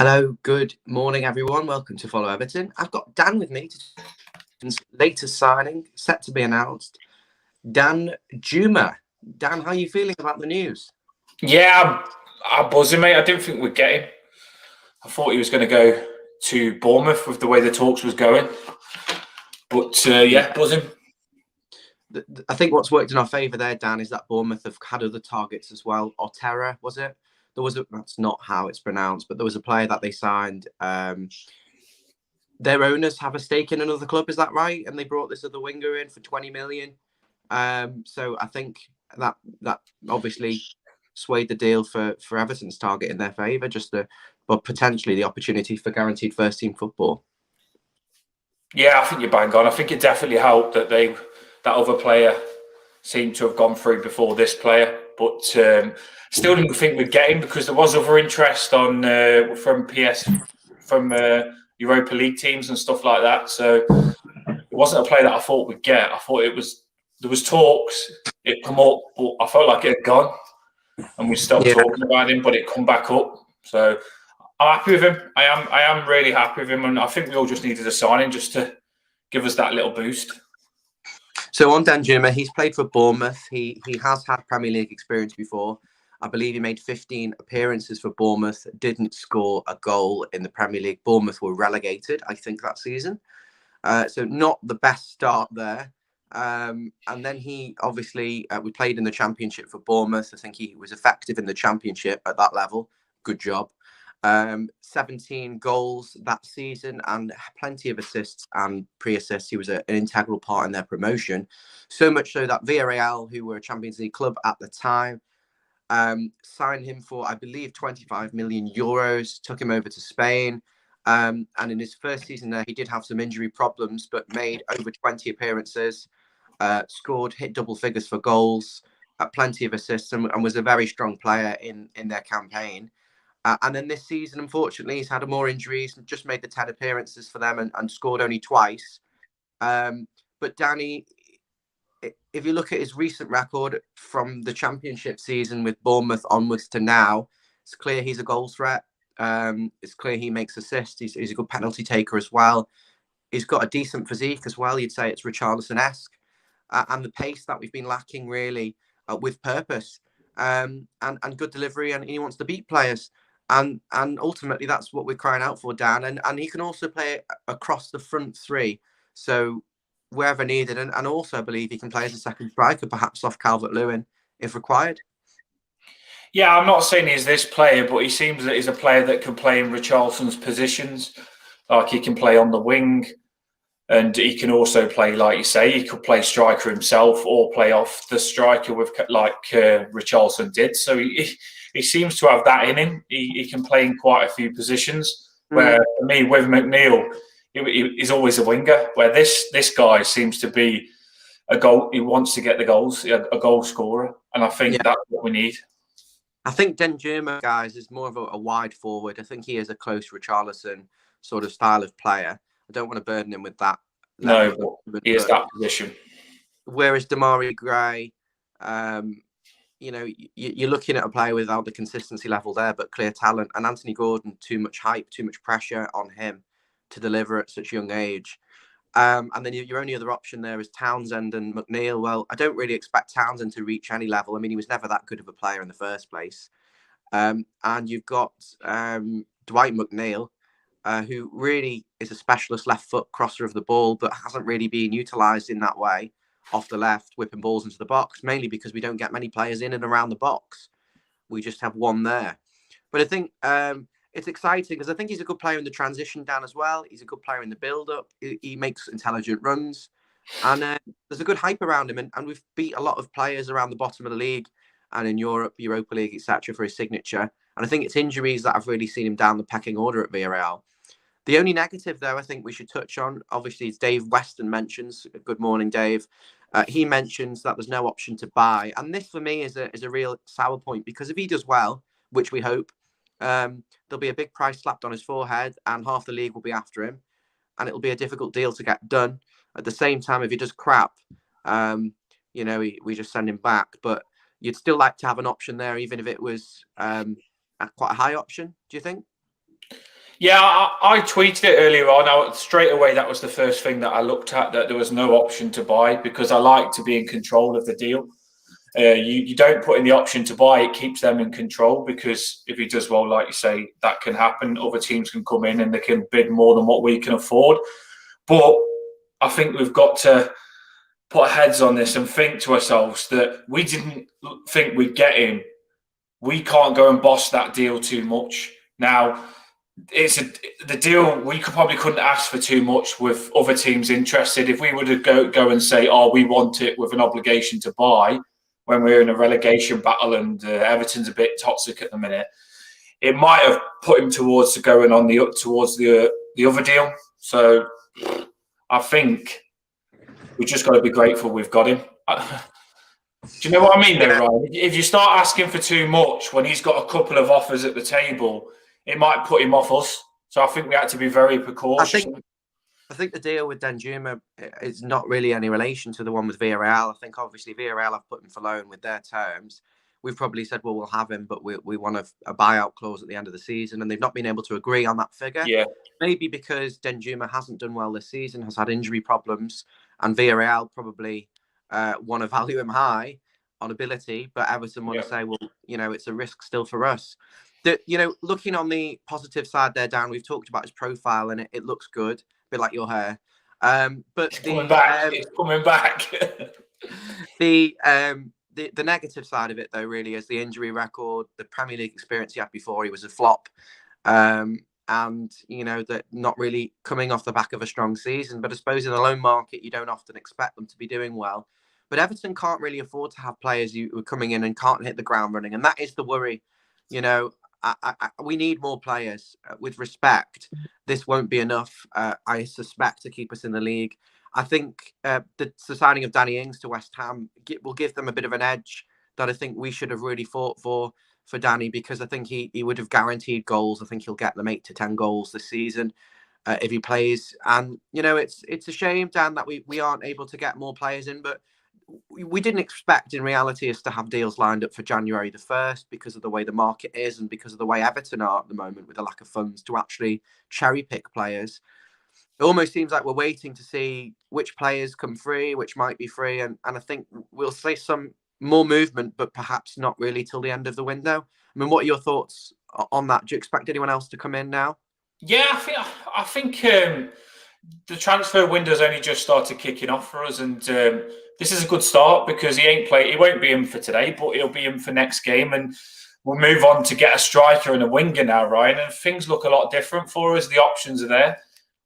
Hello, good morning, everyone. Welcome to Follow Everton. I've got Dan with me. Latest signing set to be announced. Danjuma. Dan, how are you feeling about the news? Yeah, I'm buzzing, mate. I didn't think we'd get him. I thought he was going to go to Bournemouth with the way the talks was going. But yeah, buzzing. I think what's worked in our favour there, Dan, is that Bournemouth have had other targets as well. Otera, was it? That's not how it's pronounced, but there was a player that they signed. Their owners have a stake in another club, is that right? And they brought this other winger in for 20 million. So I think that obviously swayed the deal for Everton's target in their favour, but potentially the opportunity for guaranteed first team football. Yeah, I think you're bang on. I think it definitely helped that that other player seemed to have gone through before this player, but still didn't think we'd get him because there was other interest on from Europa League teams and stuff like that. So it wasn't a player that I thought we'd get. I thought there was talks, it come up, but I felt like it had gone, and we stopped talking about him, but it come back up. So I'm happy with him. I am really happy with him, and I think we all just needed a signing just to give us that little boost. So on Danjuma, he's played for Bournemouth. He has had Premier League experience before. I believe he made 15 appearances for Bournemouth, didn't score a goal in the Premier League. Bournemouth were relegated, I think, that season. So not the best start there. And then he obviously, we played in the Championship for Bournemouth. I think he was effective in the Championship at that level. Good job. 17 goals that season and plenty of assists and pre-assists. He was an integral part in their promotion. So much so that Villarreal, who were a Champions League club at the time, signed him for, I believe, 25 million euros, took him over to Spain. And in his first season there, he did have some injury problems, but made over 20 appearances, scored, hit double figures for goals, plenty of assists, and was a very strong player in their campaign. And then this season, unfortunately, he's had more injuries and just made the 10 appearances for them and scored only twice. But Danny, if you look at his recent record from the Championship season with Bournemouth onwards to now, it's clear he's a goal threat. It's clear he makes assists. He's a good penalty taker as well. He's got a decent physique as well. You'd say it's Richarlison-esque. And the pace that we've been lacking really with purpose and good delivery. And he wants to beat players. And ultimately, that's what we're crying out for, Dan. And he can also play across the front three. So wherever needed. And also, I believe he can play as a second striker, perhaps off Calvert-Lewin if required. Yeah, I'm not saying he's this player, but he seems that he's a player that can play in Richarlison's positions. Like he can play on the wing, and he can also play, like you say, he could play striker himself or play off the striker with like Richarlison did. So he seems to have that in him. He can play in quite a few positions. Where for me, with McNeil, he's always a winger. Where this guy seems to be a goal. He wants to get the goals, a goal scorer, and I think that's what we need. I think Danjuma, guys, is more of a wide forward. I think he is a close Richarlison sort of style of player. I don't want to burden him with that. No, he is that position. Whereas Damari Gray, you're looking at a player without the consistency level there, but clear talent. And Anthony Gordon, too much hype, too much pressure on him to deliver at such a young age. And then your only other option there is Townsend and McNeil. Well, I don't really expect Townsend to reach any level. I mean, he was never that good of a player in the first place. And you've got Dwight McNeil, who really is a specialist left foot crosser of the ball, but hasn't really been utilised in that way off the left, whipping balls into the box, mainly because we don't get many players in and around the box. We just have one there. But I think it's exciting because I think he's a good player in the transition down as well. He's a good player in the build-up. He makes intelligent runs. And there's a good hype around him. And we've beat a lot of players around the bottom of the league and in Europe, Europa League, etc., for his signature. And I think it's injuries that have really seen him down the pecking order at Villarreal. The only negative, though, I think we should touch on, obviously, is Dave Weston mentions. Good morning, Dave. He mentions that there's no option to buy. And this, for me, is a real sour point because if he does well, which we hope, there'll be a big price slapped on his forehead and half the league will be after him. And it'll be a difficult deal to get done. At the same time, if he does crap, we just send him back. But you'd still like to have an option there, even if it was quite a high option, do you think? Yeah, I tweeted it earlier on. Straight away, that was the first thing that I looked at, that there was no option to buy, because I like to be in control of the deal. You don't put in the option to buy, it keeps them in control, because if he does well, like you say, that can happen. Other teams can come in and they can bid more than what we can afford. But I think we've got to put our heads on this and think to ourselves that we didn't think we'd get him. We can't go and boss that deal too much. Now, the deal, we couldn't ask for too much with other teams interested. If we were to go and say, oh, we want it with an obligation to buy, when we're in a relegation battle and Everton's a bit toxic at the minute, it might have put him towards the other deal. So I think we just got to be grateful we've got him. Do you know what I mean, though, Ryan? If you start asking for too much when he's got a couple of offers at the table, it might put him off us. So I think we had to be very precautious. I think the deal with Danjuma is not really any relation to the one with Villarreal. I think obviously Villarreal have put him for loan with their terms. We've probably said, well, we'll have him, but we want a buyout clause at the end of the season, and they've not been able to agree on that figure. Yeah. Maybe because Danjuma hasn't done well this season, has had injury problems, and Villarreal probably want to value him high on ability, but Everton want to say, well, it's a risk still for us. Looking on the positive side there, Dan, we've talked about his profile, and it looks good, a bit like your hair. But it's coming back. It's coming back. The negative side of it, though, really is the injury record, the Premier League experience he had before. He was a flop. And that not really coming off the back of a strong season. But I suppose in the loan market, you don't often expect them to be doing well. But Everton can't really afford to have players who are coming in and can't hit the ground running, and that is the worry. We need more players. With respect, this won't be enough, I suspect, to keep us in the league. I think the signing of Danny Ings to West Ham will give them a bit of an edge that I think we should have really fought for Danny, because I think he would have guaranteed goals. I think he'll get them 8 to 10 goals this season if he plays. And, it's a shame, Dan, that we aren't able to get more players in, but we didn't expect in reality us to have deals lined up for January the 1st because of the way the market is and because of the way Everton are at the moment with the lack of funds to actually cherry pick players. It almost seems like we're waiting to see which players come free, which might be free. And I think we'll see some more movement, but perhaps not really till the end of the window. I mean, what are your thoughts on that? Do you expect anyone else to come in now? Yeah, I think the transfer window's only just started kicking off for us, and this is a good start because he won't be in for today, but he'll be in for next game, and we'll move on to get a striker and a winger now, Ryan, and things look a lot different for us. The options are there.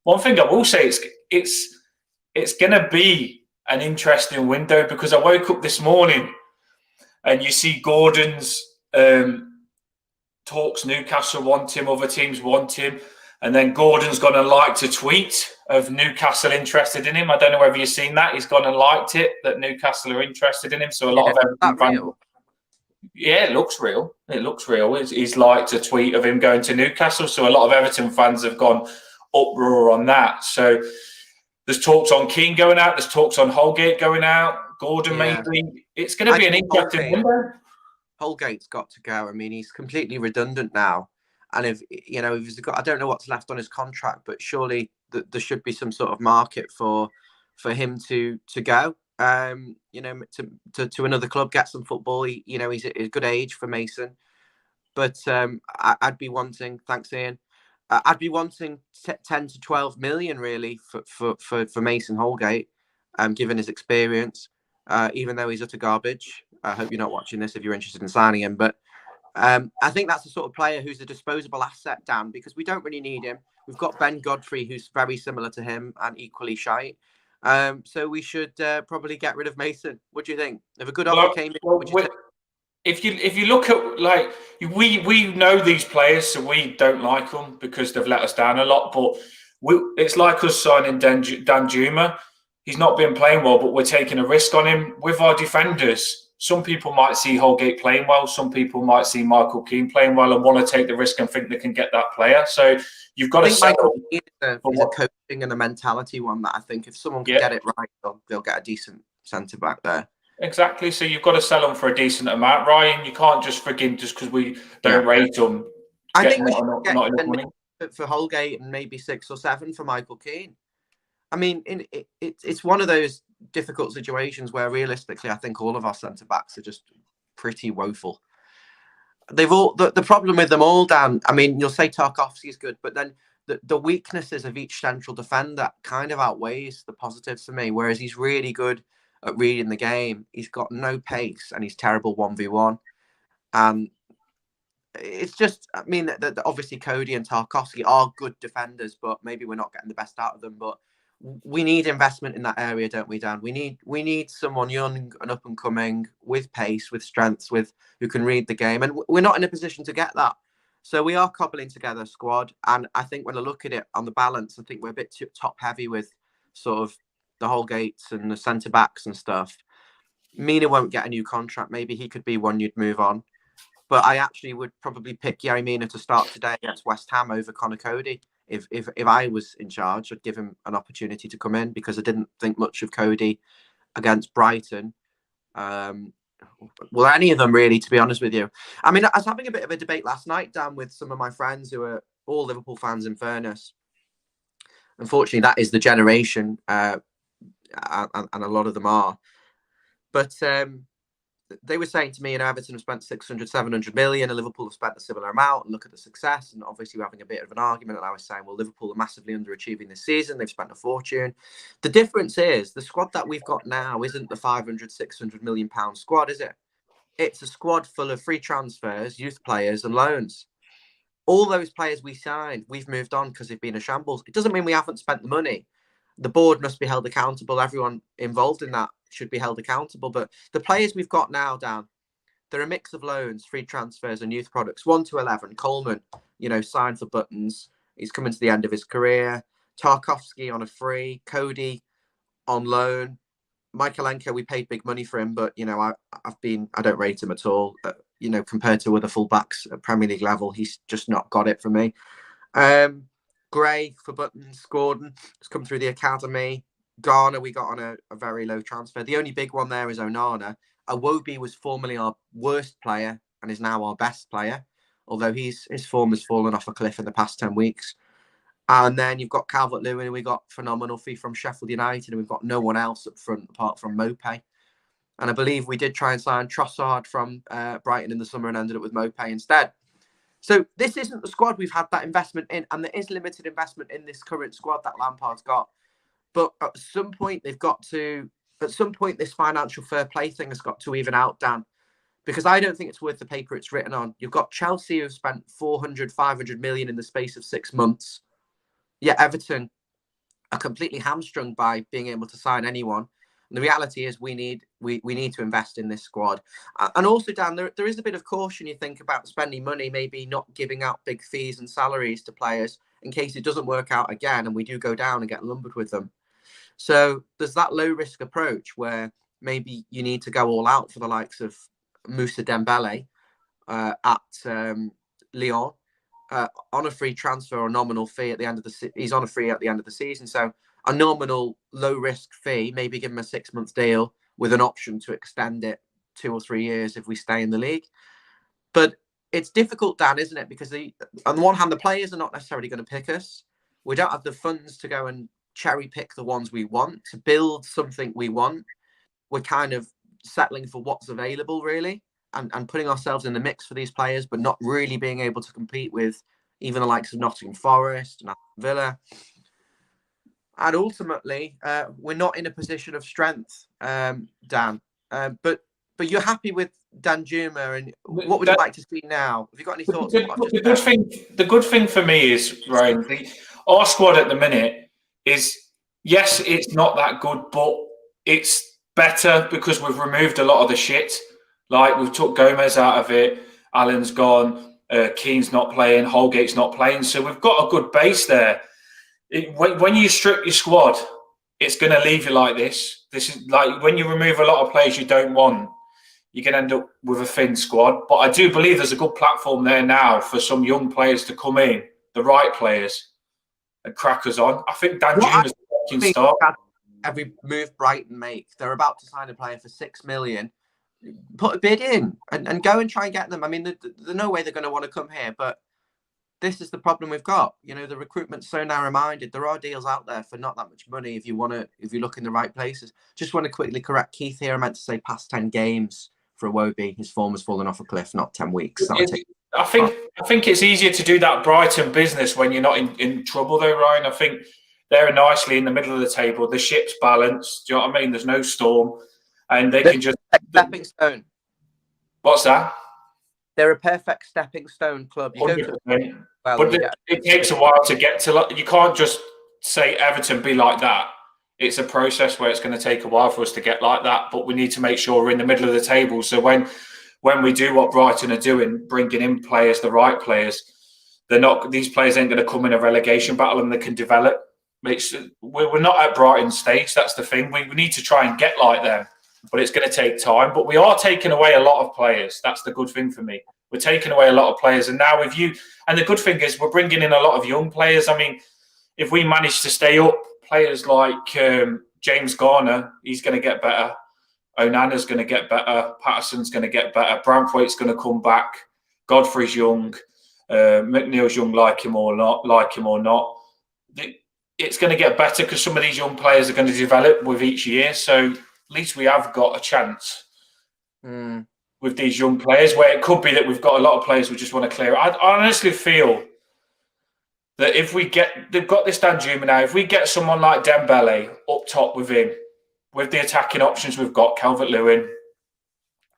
One thing I will say is it's going to be an interesting window, because I woke up this morning and you see Gordon's talks. Newcastle want him, other teams want him. And then Gordon's gone and liked a tweet of Newcastle interested in him. I don't know whether you've seen that. He's gone and liked it, that Newcastle are interested in him. So a lot of Everton fans. Real? Yeah, it looks real. It looks real. He's liked a tweet of him going to Newcastle. So a lot of Everton fans have gone uproar on that. So there's talks on Keane going out. There's talks on Holgate going out. Gordon maybe. It's going to be an interesting window. Holgate's got to go. I mean, he's completely redundant now. And if he's got, I don't know what's left on his contract, but surely there should be some sort of market for him to go. To another club, get some football. He's at a good age for Mason, but I'd be wanting. Thanks, Ian. I'd be wanting 10 to 12 million really for Mason Holgate, given his experience. Even though he's utter garbage. I hope you're not watching this if you're interested in signing him, but. I think that's the sort of player who's a disposable asset, Dan, because we don't really need him. We've got Ben Godfrey, who's very similar to him and equally shite. So we should probably get rid of Mason. What do you think? If a good offer came in, if you look at we know these players, so we don't like them because they've let us down a lot. But it's like us signing Danjuma. He's not been playing well, but we're taking a risk on him with our defenders. Some people might see Holgate playing well. Some people might see Michael Keane playing well and want to take the risk and think they can get that player. So you've got to settle. He's a coaching and a mentality one that I think if someone can get it right, they'll get a decent centre back there. Exactly. So you've got to sell them for a decent amount, Ryan. You can't just frigging just because we don't rate them. I think we should get for Holgate and maybe 6 or 7 for Michael Keane. I mean, it's one of those difficult situations where realistically, I think all of our centre backs are just pretty woeful. They've all the problem with them all, Dan. I mean, you'll say Tarkowski's good, but then the weaknesses of each central defender kind of outweighs the positives for me. Whereas he's really good at reading the game, he's got no pace, and he's terrible 1v1. And it's just, I mean, obviously Cody and Tarkowski are good defenders, but maybe we're not getting the best out of them. But we need investment in that area, don't we, Dan? We need someone young and up and coming with pace, with strengths, with who can read the game, and we're not in a position to get that. So we are cobbling together a squad, and I think when I look at it on the balance, I think we're a bit too top heavy with sort of the Holgates and the centre backs and stuff. Mina won't get a new contract. Maybe he could be one you'd move on. But I actually would probably pick Yerry Mina to start today against West Ham over Connor Cody. If I was in charge, I'd give him an opportunity to come in, because I didn't think much of Cody against Brighton. Well, any of them really, to be honest with you. I mean, I was having a bit of a debate last night, Dan, with some of my friends who are all Liverpool fans, in fairness. Unfortunately, that is the generation, and a lot of them are. But they were saying to me, Everton have spent 600, 700 million, and Liverpool have spent a similar amount, and look at the success. And obviously we're having a bit of an argument, and I was saying, well, Liverpool are massively underachieving this season. They've spent a fortune. The difference is the squad that we've got now isn't the 500, 600 million pound squad, is it? It's a squad full of free transfers, youth players and loans. All those players we signed, we've moved on because they've been a shambles. It doesn't mean we haven't spent the money. The board must be held accountable. Everyone involved in that should be held accountable. But the players we've got now, Dan, they're a mix of loans, free transfers, and youth products. 1 to 11. Coleman, signed for buttons. He's coming to the end of his career. Tarkowski on a free. Cody on loan. Michaelenko, we paid big money for him, but I don't rate him at all. Compared to other fullbacks at Premier League level, he's just not got it for me. Gray for buttons. Gordon has come through the academy. Garner, we got on a very low transfer. The only big one there is Onana. Iwobi was formerly our worst player and is now our best player, although his form has fallen off a cliff in the past 10 weeks. And then you've got Calvert-Lewin, and we got phenomenal fee from Sheffield United, and we've got no one else up front apart from Mopé. And I believe we did try and sign Trossard from Brighton in the summer and ended up with Mopé instead. So this isn't the squad we've had that investment in, and there is limited investment in this current squad that Lampard's got. But at some point, this financial fair play thing has got to even out, Dan, because I don't think it's worth the paper it's written on. You've got Chelsea who've spent 400, 500 million in the space of 6 months. Yet Everton are completely hamstrung by being able to sign anyone. And the reality is we need to invest in this squad. And also, Dan, there is a bit of caution, you think, about spending money, maybe not giving out big fees and salaries to players in case it doesn't work out again and we do go down and get lumbered with them. So there's that low-risk approach where maybe you need to go all out for the likes of Moussa Dembele at Lyon on a free transfer or nominal fee at the end of the he's on a free at the end of the season. So a nominal low-risk fee, maybe give him a 6-month deal with an option to extend it 2 or 3 years if we stay in the league. But it's difficult, Dan, isn't it? Because on the one hand, the players are not necessarily going to pick us. We don't have the funds to go and cherry pick the ones we want, to build something we want. We're kind of settling for what's available, really, and putting ourselves in the mix for these players, but not really being able to compete with even the likes of Nottingham Forest and Villa. And ultimately, we're not in a position of strength, Dan. But you're happy with Danjuma, and what would you like to see now? Have you got any thoughts? The good thing for me is, Ryan, our squad at the minute is, yes, it's not that good, but it's better because we've removed a lot of the shit. Like, we've took Gomez out of it, Allen's gone, Keane's not playing, Holgate's not playing, so we've got a good base there. When you strip your squad, it's going to leave you like this. This is like when you remove a lot of players you don't want, you can end up with a thin squad. But I do believe there's a good platform there now for some young players to come in, the right players, and crack us on. I think Danjuma's a start. Every move Brighton make, they're about to sign a player for 6 million. Put a bid in and go and try and get them. I mean, there's no way they're going to want to come here, but this is the problem we've got. You know, the recruitment's so narrow-minded. There are deals out there for not that much money if you look in the right places. Just want to quickly correct Keith here. I meant to say past 10 games for Iwobi. His form has fallen off a cliff, not 10 weeks. I think it's easier to do that Brighton business when you're not in trouble, though, Ryan. I think they're nicely in the middle of the table. The ship's balanced. Do you know what I mean? There's no storm, and they can just stepping stone. What's that? They're a perfect stepping stone club. You 100%. go to, well, but it takes a while to get to. You can't just say Everton be like that. It's a process where it's going to take a while for us to get like that. But we need to make sure we're in the middle of the table. So when we do what Brighton are doing, bringing in players, the right players, these players ain't going to come in a relegation battle and they can develop. We're not at Brighton's stage. That's the thing. We need to try and get like them, but it's going to take time. But we are taking away a lot of players. That's the good thing for me. We're taking away a lot of players. And now and the good thing is we're bringing in a lot of young players. I mean, if we manage to stay up, players like James Garner, he's going to get better. Onana's going to get better. Patterson's going to get better. Branthwaite's going to come back. Godfrey's young. McNeil's young, like him or not. It's going to get better because some of these young players are going to develop with each year. So at least we have got a chance with these young players, where it could be that we've got a lot of players we just want to clear. I honestly feel that if they've got this Danjuma now, if we get someone like Dembele up top with him, with the attacking options we've got, Calvert-Lewin,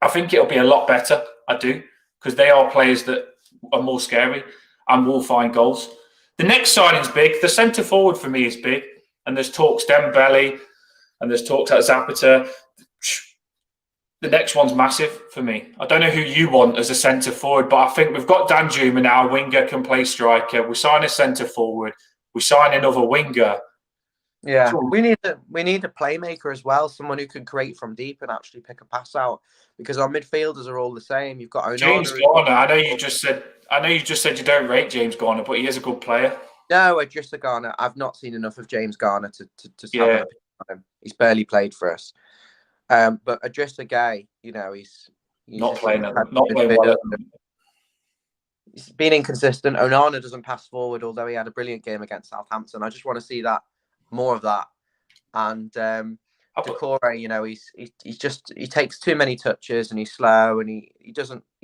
I think it'll be a lot better. I do, because they are players that are more scary and will find goals. The next signing's big. The centre forward for me is big, and there's talks Dembele, and there's talks at Zapata. The next one's massive for me. I don't know who you want as a centre forward, but I think we've got Danjuma now. A winger can play striker. We sign a centre forward. We sign another winger. Yeah, we need a playmaker as well, someone who can create from deep and actually pick a pass out. Because our midfielders are all the same. You've got Onana, James Garner. I know you just said you don't rate James Garner, but he is a good player. No, just Garner. I've not seen enough of James Garner to have an opinion on him. He's barely played for us. But Adrissa Gueye, you know, he's not playing well. He's been inconsistent. Onana doesn't pass forward, although he had a brilliant game against Southampton. I just want to see more of that. And Decore, you know, he takes too many touches and he's slow and he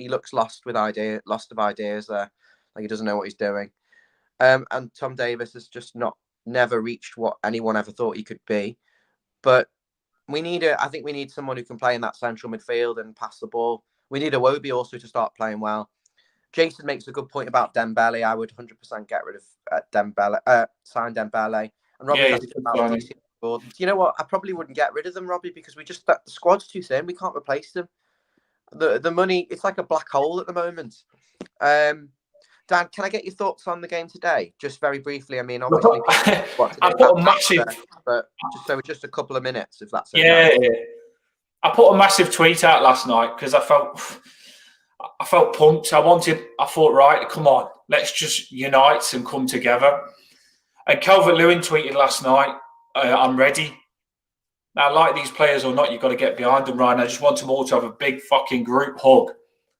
looks lost of ideas there, like he doesn't know what he's doing. And Tom Davis has just never reached what anyone ever thought he could be. But I think we need someone who can play in that central midfield and pass the ball. We need Iwobi also to start playing well. Jason makes a good point about Dembele. I would 100% get rid of Dembele, sign Dembele. And Robbie about you know what? I probably wouldn't get rid of them, Robbie, because the squad's too thin. We can't replace them. The money, it's like a black hole at the moment. Dan, can I get your thoughts on the game today? Just very briefly. I mean, obviously, I put a massive, but just a couple of minutes, if that's okay. Yeah. I put a massive tweet out last night because I felt pumped. I thought, right, come on, let's just unite and come together. And Calvert-Lewin tweeted last night, I'm ready. Now, like these players or not, you've got to get behind them, Ryan. I just want them all to have a big fucking group hug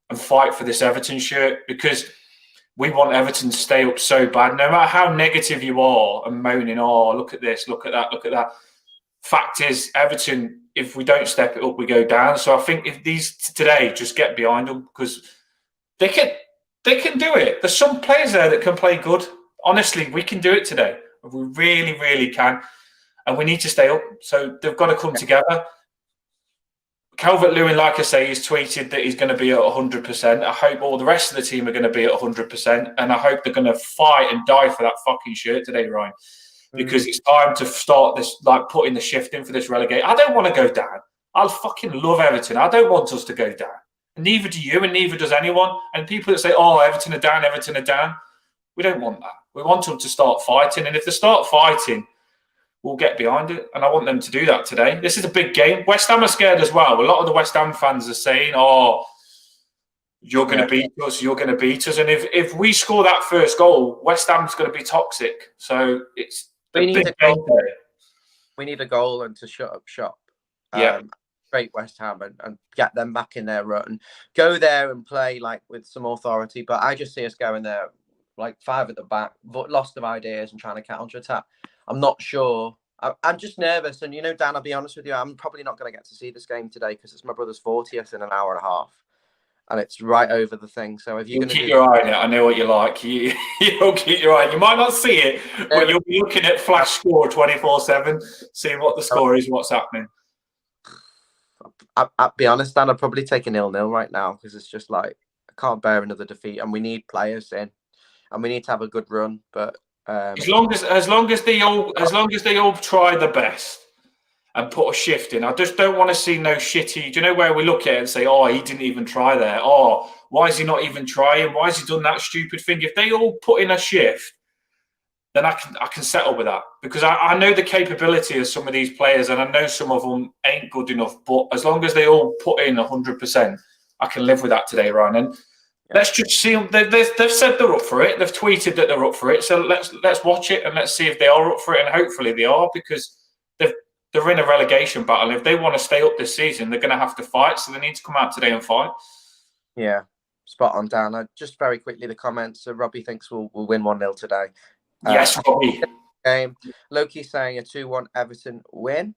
and fight for this Everton shirt, because we want Everton to stay up so bad. No matter how negative you are and moaning, oh, look at this, look at that, look at that. Fact is, Everton, if we don't step it up, we go down. So I think if these today, just get behind them, because they can do it. There's some players there that can play good. Honestly, we can do it today. We really, really can. And we need to stay up. So they've got to come together. Calvert-Lewin, like I say, he's tweeted that he's going to be at 100%. I hope all the rest of the team are going to be at 100%. And I hope they're going to fight and die for that fucking shirt today, Ryan. Because it's time to start this, like putting the shift in for this relegate. I don't want to go down. I fucking love Everton. I don't want us to go down. And neither do you, and neither does anyone. And people that say, oh, Everton are down, Everton are down. We don't want that. We want them to start fighting. And if they start fighting, we'll get behind it. And I want them to do that today. This is a big game. West Ham are scared as well. A lot of the West Ham fans are saying, oh, you're going to beat us, you're going to beat us. And if we score that first goal, West Ham's going to be toxic. So it's we need a goal. We need a goal and to shut up shop. Great West Ham and get them back in their rut and go there and play like with some authority. But I just see us going there like 5 at the back, but lost of ideas and trying to counter attack. I'm not sure. I'm just nervous, and Dan, I'll be honest with you, I'm probably not going to get to see this game today because it's my brother's 40th in an hour and a half, and it's right over the thing. So if you're going to keep your eye on it, I know what you like. You'll keep your eye. You might not see it, but you'll be looking at flash score 24/7, seeing what the score is, what's happening. I'll be honest, Dan, I'd probably take a 0-0 right now because it's just like I can't bear another defeat, and we need players in, and we need to have a good run. But as long as they all try the best and put a shift in, I just don't want to see no shitty. Do you know where we look at it and say, "Oh, he didn't even try there. Oh, why is he not even trying? Why has he done that stupid thing?" If they all put in a shift, then I can settle with that because I know the capability of some of these players, and I know some of them ain't good enough. But as long as they all put in 100%, I can live with that today, Ryan. And let's just see them. They've said they're up for it. They've tweeted that they're up for it. So let's watch it and let's see if they are up for it. And hopefully they are, because they're in a relegation battle. If they want to stay up this season, they're going to have to fight. So they need to come out today and fight. Yeah, spot on, Dan. Just very quickly, the comments. So Robbie thinks we'll win 1-0 today. Yes, Robbie. Game. Loki saying a 2-1 Everton win.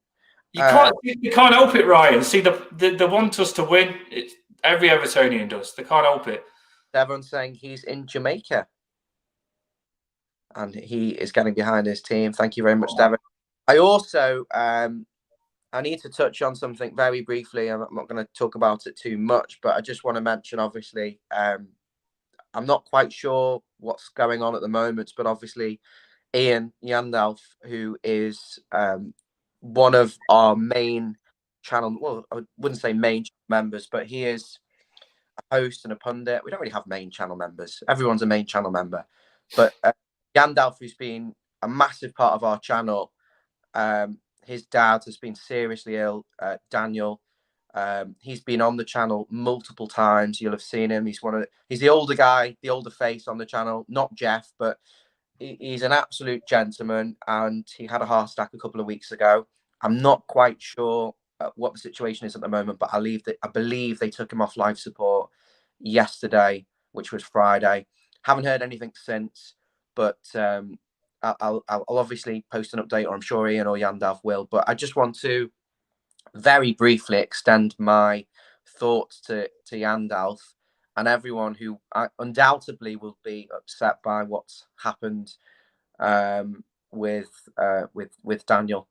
You can't help it, Ryan. See, they want us to win. Every Evertonian does. They can't help it. Devon's saying he's in Jamaica, and he is getting behind his team. Thank you very much, Devon. I also I need to touch on something very briefly. I'm not going to talk about it too much, but I just want to mention, obviously, I'm not quite sure what's going on at the moment, but obviously Ian Yandalf, who is one of our main channel, well, I wouldn't say main members, but he is a host and a pundit. We don't really have main channel members. Everyone's a main channel member. But Yandalf, who's been a massive part of our channel, his dad has been seriously ill, Daniel. He's been on the channel multiple times. You'll have seen him. He's the older guy, the older face on the channel, not Jeff, but he's an absolute gentleman, and he had a heart attack a couple of weeks ago. I'm not quite sure what the situation is at the moment, but I believe they took him off life support yesterday, which was Friday. Haven't heard anything since, but I'll obviously post an update, or I'm sure Ian or Yandalf will. But I just want to very briefly extend my thoughts to Yandalf and everyone who undoubtedly will be upset by what's happened with Daniel,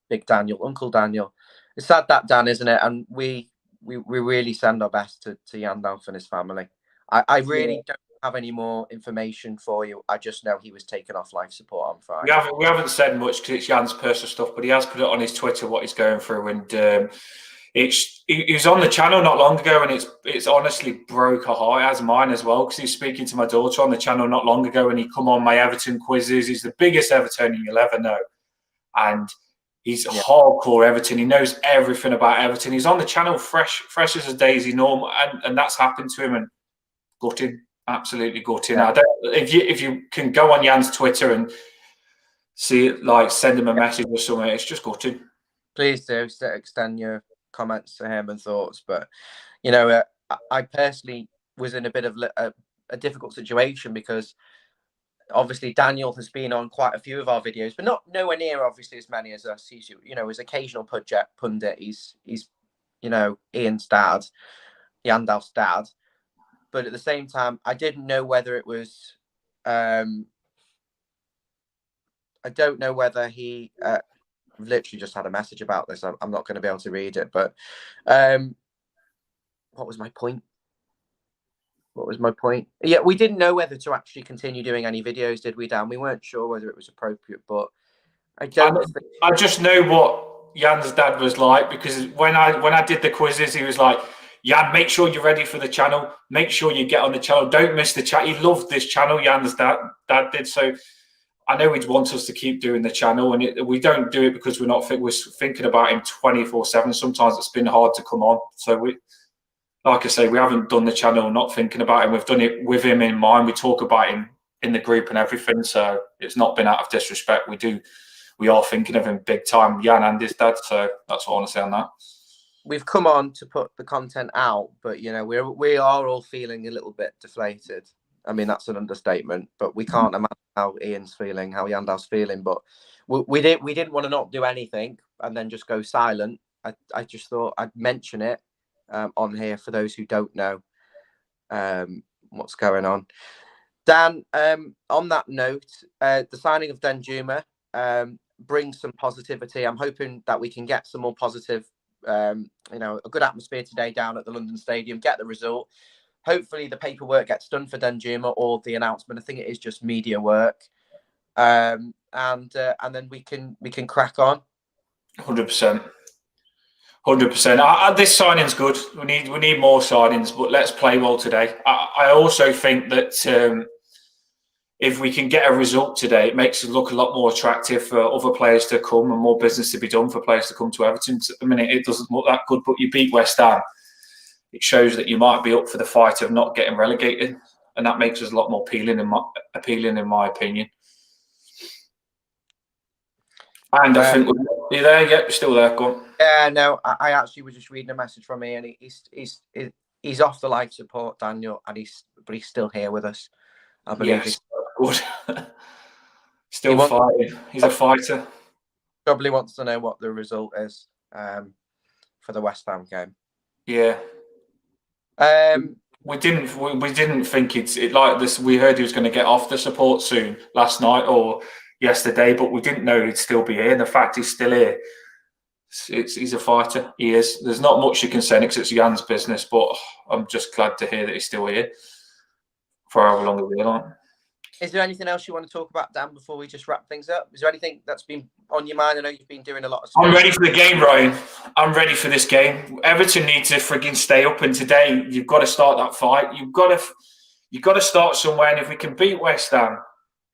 Big Daniel, Uncle Daniel. It's sad, that, Dan, isn't it? And we really send our best to Yandalf and his family. I really don't have any more information for you. I just know he was taken off life support on Friday. We haven't said much because it's Jan's personal stuff, but he has put it on his Twitter what he's going through, and he was on the channel not long ago, and it's honestly broke a heart, as mine as well, because he's speaking to my daughter on the channel not long ago, and he come on my Everton quizzes. He's the biggest Evertonian you'll ever know, and he's hardcore Everton. He knows everything about Everton. He's on the channel fresh as a daisy, normal, and that's happened to him, and gutting, absolutely gutting. Yeah. If you can go on Jan's Twitter and see it, like send him a message or something, it's just gutting. Please do extend your comments to him and thoughts. But I personally was in a bit of a difficult situation because obviously Daniel has been on quite a few of our videos, but nowhere near obviously as many as us. He's his occasional pundit. He's Ian's dad, Yandalf's dad. But at the same time, I didn't know whether it was. I don't know whether he literally just had a message about this. I'm not going to be able to read it, but what was my point? Yeah, we didn't know whether to actually continue doing any videos, did we, Dan? We weren't sure whether it was appropriate, but I just know what Jan's dad was like, because when I did the quizzes, he was like, Jan, make sure you're ready for the channel. Make sure you get on the channel. Don't miss the chat. He loved this channel, Jan's dad did. So I know he'd want us to keep doing the channel, and we don't do it because we're thinking about him 24/7. Sometimes it's been hard to come on. So like I say, we haven't done the channel not thinking about him. We've done it with him in mind. We talk about him in the group and everything. So it's not been out of disrespect. We are thinking of him big time, Jan and his dad. So that's what I want to say on that. We've come on to put the content out, but we are all feeling a little bit deflated. I mean, that's an understatement. But we can't imagine how Ian's feeling, how Yandal's feeling. But we didn't want to not do anything and then just go silent. I just thought I'd mention it on here for those who don't know what's going on. Dan, on that note, the signing of Danjuma brings some positivity. I'm hoping that we can get some more positive, a good atmosphere today down at the London Stadium, get the result. Hopefully the paperwork gets done for Danjuma or the announcement. I think it is just media work. And then we can crack on. 100%. 100%. This signing's good. We need more signings, but let's play well today. I also think that if we can get a result today, it makes us look a lot more attractive for other players to come and more business to be done for players to come to Everton. At the minute, it doesn't look that good, but you beat West Ham. It shows that you might be up for the fight of not getting relegated, and that makes us a lot more appealing in my opinion. And I think you're there. Yep, you're still there. Go on. Yeah, no, I actually was just reading a message from Ian. He's off the live support, Daniel, and he's still here with us. I believe yes, good. Still fighting. He's a fighter. Probably wants to know what the result is for the West Ham game. Yeah. We didn't think it like this. We heard he was going to get off the support soon last night or yesterday, but we didn't know he'd still be here. And the fact he's still here, he's a fighter. He is. There's not much you can say because it's Jan's business, but I'm just glad to hear that he's still here for however long we're on. Is there anything else you want to talk about, Dan, before we just wrap things up? Is there anything that's been on your mind? I know you've been doing a lot of stuff. I'm ready for the game, Ryan. I'm ready for this game. Everton need to frigging stay up, and today you've got to start that fight. You've got to start somewhere, and if we can beat West Ham,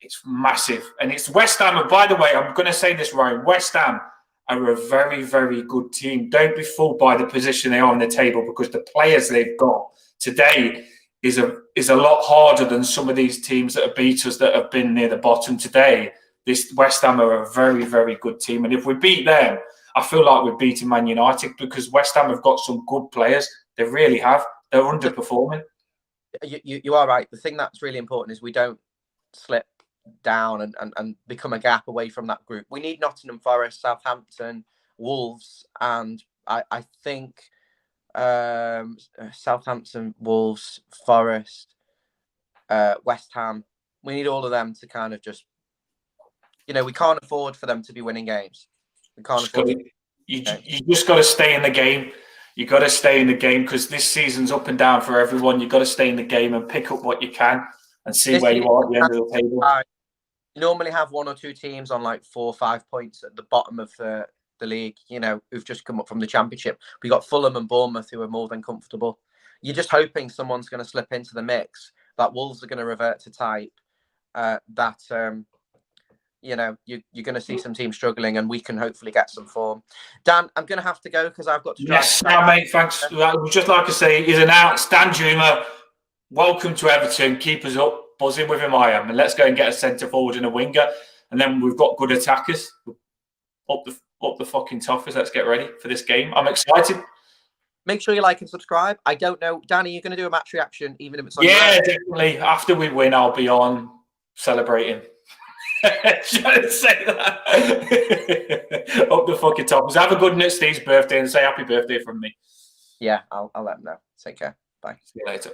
it's massive. And it's West Ham, and by the way, I'm going to say this, Ryan. West Ham are a very, very good team. Don't be fooled by the position they are on the table because the players they've got today is a lot harder than some of these teams that have beat us that have been near the bottom today. This West Ham are a very, very good team. And if we beat them, I feel like we're beating Man United because West Ham have got some good players. They really have. They're underperforming. You are right. The thing that's really important is we don't slip down and become a gap away from that group. We need Nottingham Forest, Southampton, Wolves, and I think Southampton, Wolves, Forest, West Ham. We need all of them to kind of just, we can't afford for them to be winning games. We can't afford. You just got to stay in the game. You got to stay in the game because this season's up and down for everyone. You got to stay in the game and pick up what you can and see where you are at the end of the table. You normally have one or two teams on like 4 or 5 points at the bottom of the league, who've just come up from the Championship. We got Fulham and Bournemouth who are more than comfortable. You're just hoping someone's going to slip into the mix, that Wolves are going to revert to type, you're going to see some teams struggling and we can hopefully get some form. Dan, I'm going to have to go because I've got to drive. Yes, mate, thanks. I would just like to say, he's announced, Danjuma, welcome to Everton. Keep us up, buzzing with him I am. And let's go and get a centre forward and a winger. And then we've got good attackers. Up the fucking toffers. Let's get ready for this game. I'm excited. Make sure you like and subscribe. I don't know, Danny, you're going to do a match reaction, even if it's on definitely. After we win, I'll be on celebrating. Trying to say that. Up the fucking toppers. Have a good night, Steve's birthday, and say happy birthday from me. Yeah, I'll let him know. Take care. Bye. See you later.